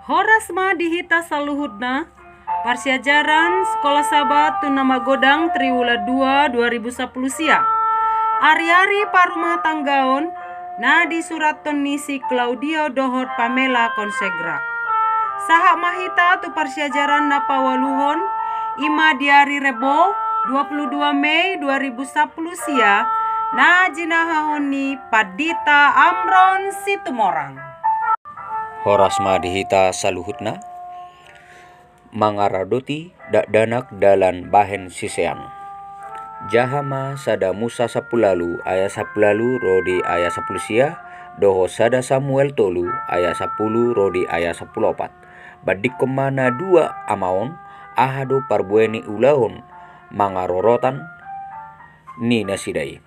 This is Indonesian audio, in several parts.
Horasma dihita saluhutna Parsiajaran Sekolah Sabat tu nama Godang Triwula 2 2010 sia. Ari-ari parumah tanggaon na di suraton nisi Claudio Dohot Pamela Konsegra. Sahak mahita tu parsiajaran na pawaluhon ima di hari Rebo 22 Mei 2010 sia na jinahahoni Padita Amron Situmorang. Horasma dihita saluhutna mangaradoti danak dalan bahen sisean. Jahama sada Musa sapulalu aya sapulalu rodi aya sapulusia doho sada Samuel tolu aya 10 rodi aya 14. Badik kemana dua amaon ahado parbueni ulahon mangarorotan ni nasidai.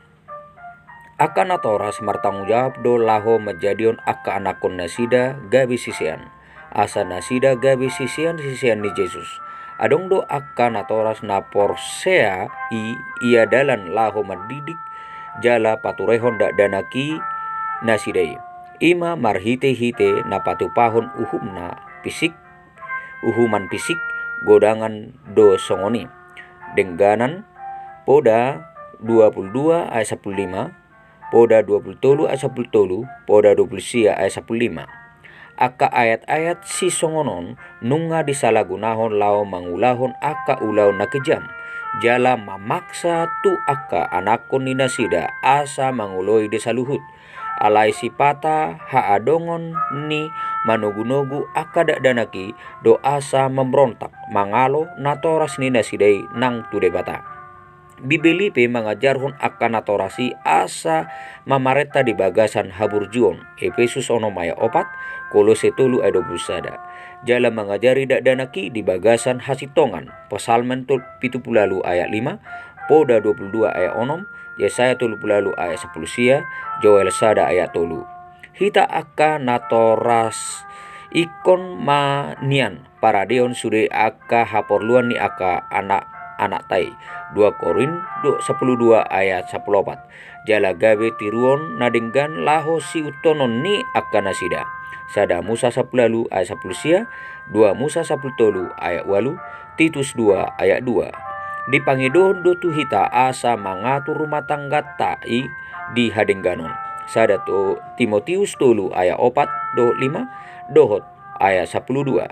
Akan atoras martanggung jawab do laho majadion aka anakon nasida gabi sisian. Asa nasida gabi sisian ni Yesus. Adong do akan atoras na porsea ia dalan laho mendidik jala paturehon dak danaki nasidai. Ima marhite-hite na patupahon uhuman pisik godangan do songoni. Dengganan poda 22 ayat 15 Poda 20 ayat 10 Poda 20 ayat 15. Aka ayat-ayat si songonon nunga disalagunahon lao mangulahon aka ulaw na kejam. Jala mamaksa tu aka anakon ni nasida asa manguloy desaluhut. Alay sipata haadongon ni manugu-nugu aka dakdanaki do asa membrontak mangalo natoras ni nasidai nang tudebata. Bibeli pe mengajarhon akan atorasi asa mamareta di bagasan haburjuon Efesus onomaya opat Kolose 3 ayat 21. Jala mengajari dakdanaki di bagasan hasitongan Pesalmen 70 ayat 5 Poda 22 ayat 6 Yesaya 30 ayat 10 sia Joel sada ayat 3. Hita aka natoras ikon manian paradeon sude aka haporluan ni aka anak tai 2 Korin 10:2 ayat 14. Jala gawe tiruon nadenggan laho si utonon ni akan nasida. Sada Musa 10 ayat 10 sia 2 Musa 10 ayat 8 Titus 2 ayat 2. Dipangidon do tuhita asa mangatur rumah tangga tai di hadengganon. Sada to Timotius 3 ayat 4 do 5 dohot ayat 12.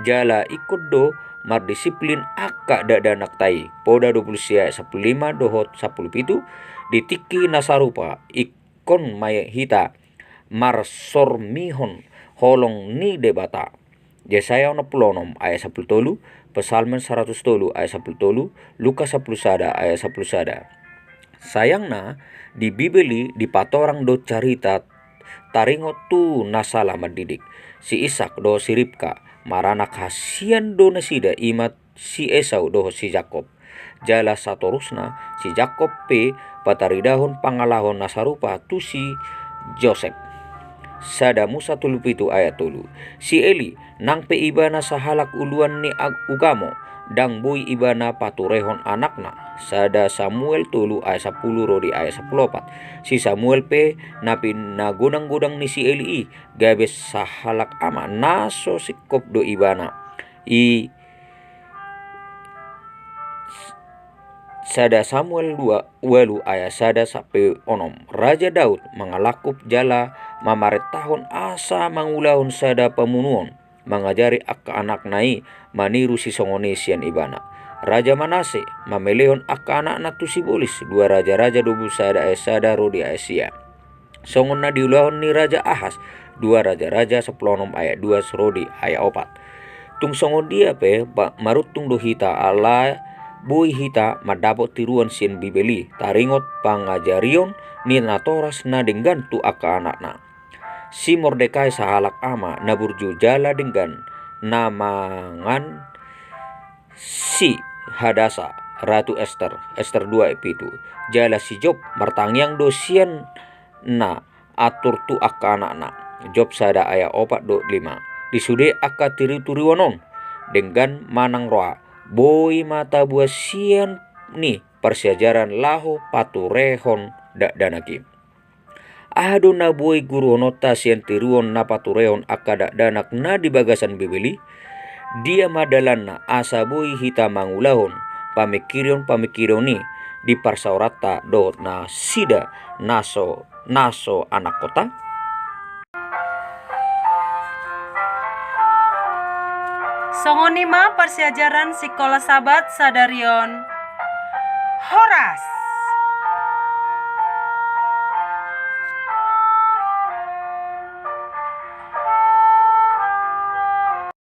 Jala ikut do mardisiplin aka dadanak tai Poda 20 ayat 15 dohot 17 ditiki nasarupa ikon maya hita marsormihon holong ni debata. Yesaya 60 ayat 10 Pesalmen 100 ayat 10 Lukas 10 sada ayat 10 sada. Sayangna di Bibeli di patorang do carita taringot tu nasala mendidik si Ishak do si Ribka marana kasian do nasida imat si Esau do si Jakob. Jala satorusna si Jakob pe pataridahon pangalahon nasarupa tu si Joseph. Sada Musa 37 ayat 3. Si Eli nang pe ibana sahalak uluan ni ugamo dang boy ibana paturehon anakna. Sada Samuel 3 ayat 10 rodi ayat 14. Si Samuel pe napi nagodang-godang ni si Eli gabes sahalak ama naso sikop do ibana. Sada Samuel 2 ayat sada sampai 6. Raja Daud mengalakup jala mamaret tahun asa mangulahun sada pemunuon mengajari aka anak nai maniru si songonesian ibana. Raja Manase mameleon aka anak natu sibolis 2 raja-raja 20 sada ayat sada rodi ayat sia. Songon na diulahon ni Raja Ahas 2 raja-raja 10 ayat 2 rodi ayat 4. Tung songon dia pe marutung do hita ala boy hita madapot tiruan sin Bibeli taringot pangajarion ni natoras na denggan tu aka anakna. Si Mordekai sahalak ama naburju jala denggan namangan si Hadasa Ratu Esther 2 ayat 7. Jala si Job martangyang dosian na atur tu aka anakna. Job sada ayat 4 do 5. Disude aka tiri-turiwanon denggan manang roa boy mata buah sian ni persiajaran laho paturehon dak danaki. Ahado na boy guru honota siantiruon na patureon akada danak na di bagasan bibili. Dia madalan na asa boy hita mangulahon pamikiron ni di parsaurata do na sida naso anak kota. Songonima persiajaran Sikola Sabat Sadarion Horas.